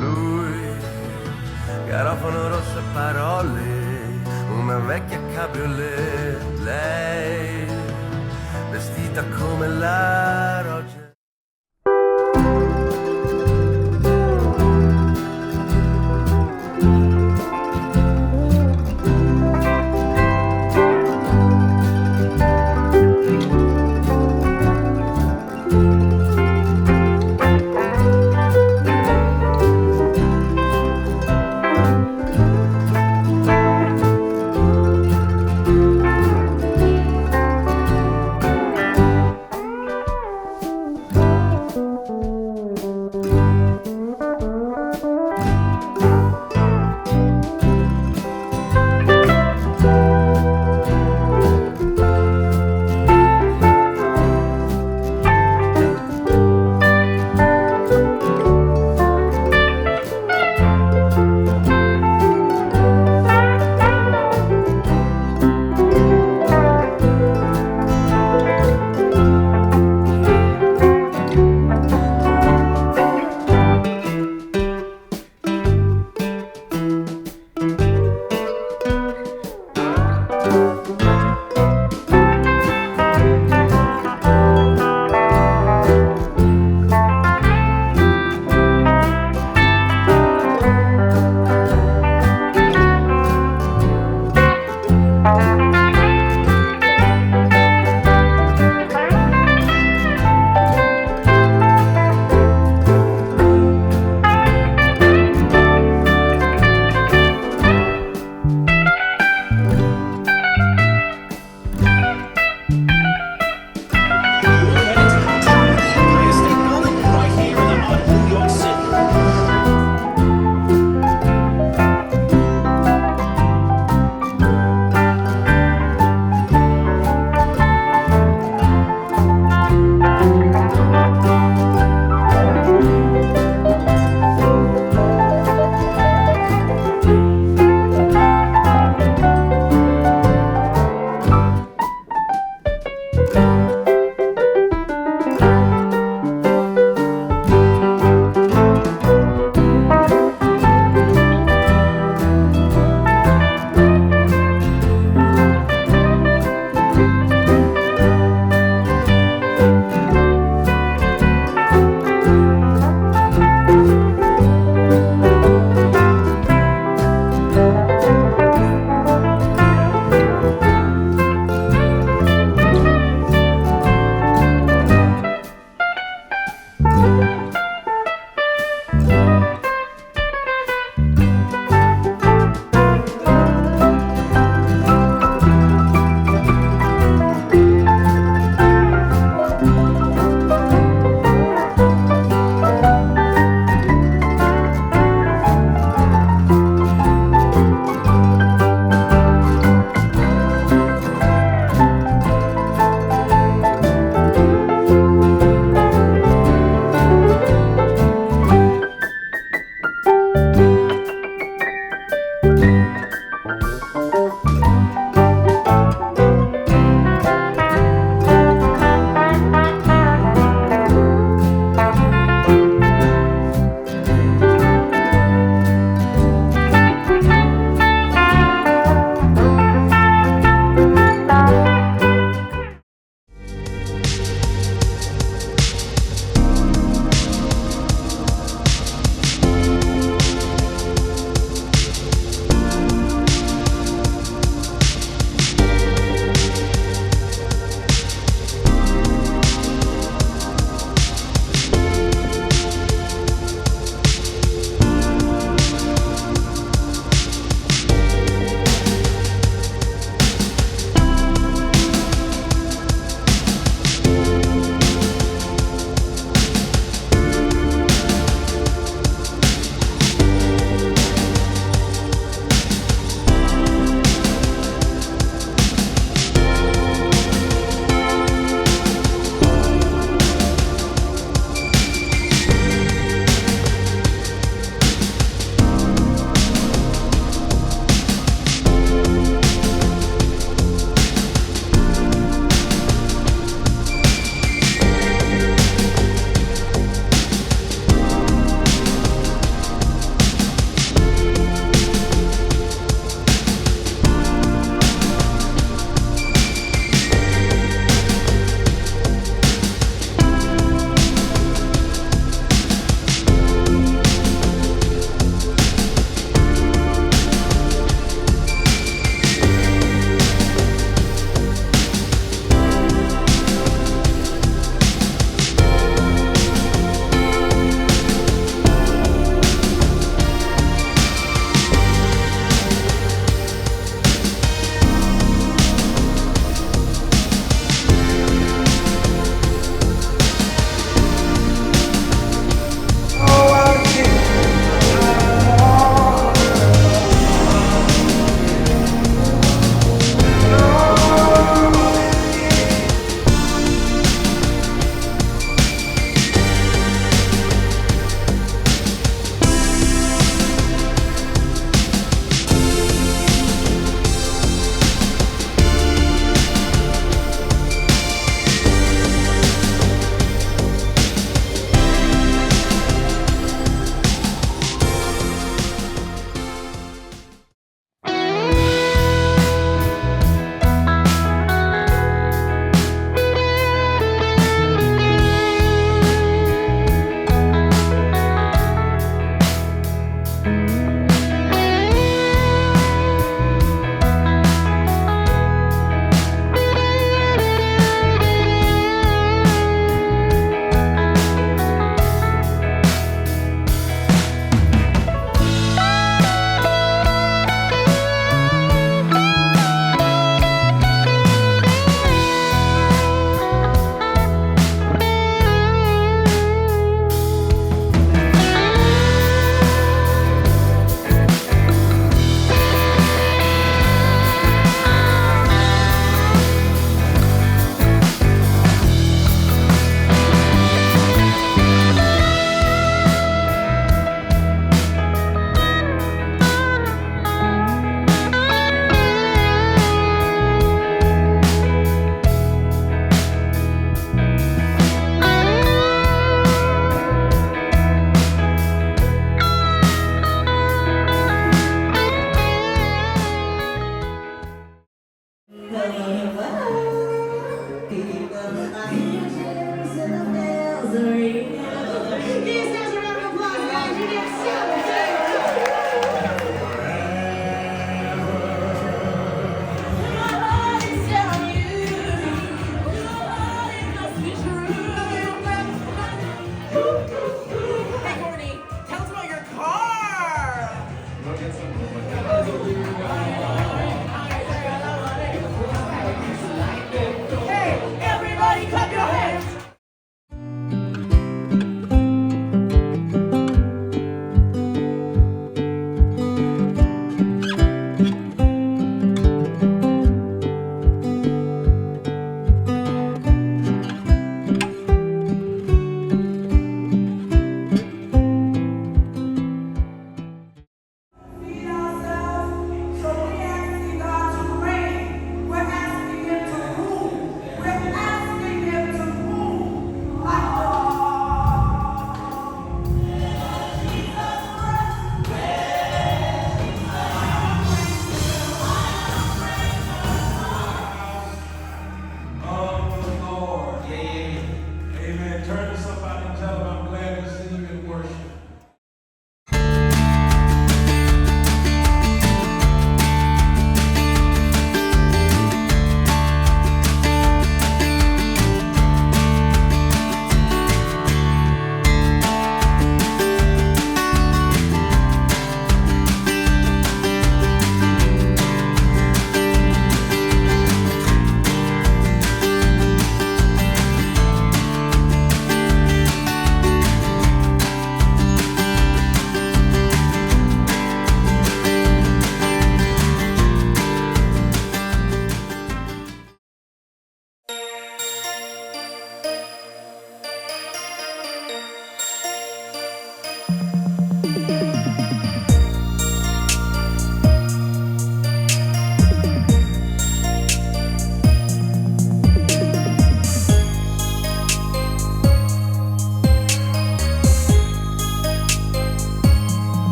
Lui, garofano rosso e parole, una vecchia cabriolet. Lei, vestita come la roggia.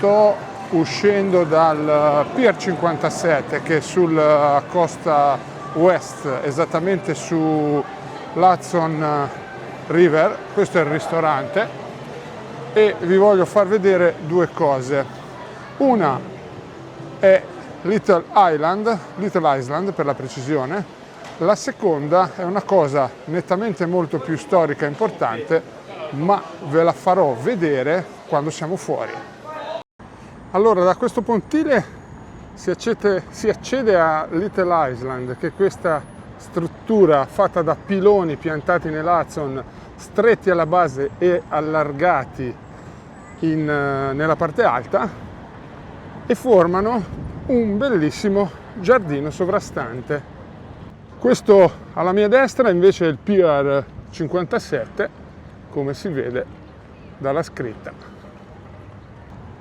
sto uscendo dal Pier 57 che è sulla costa west, esattamente su l'Hudson River. Questo è il ristorante e vi voglio far vedere due cose. Una è Little Island per la precisione. La seconda è una cosa nettamente molto più storica e importante, ma ve la farò vedere quando siamo fuori. Allora, da questo pontile si accede a Little Island, che è questa struttura fatta da piloni piantati nell'Hudson, stretti alla base e allargati nella parte alta, e formano un bellissimo giardino sovrastante. Questo alla mia destra invece è il Pier 57, come si vede dalla scritta.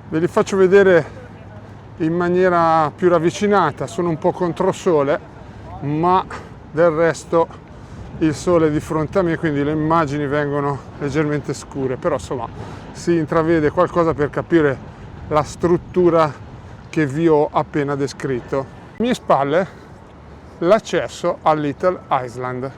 Ve li faccio vedere in maniera più ravvicinata. Sono un po' controsole, ma del resto il sole è di fronte a me, quindi le immagini vengono leggermente scure, però insomma si intravede qualcosa per capire la struttura che vi ho appena descritto. Alle mie spalle l'accesso a Little Island.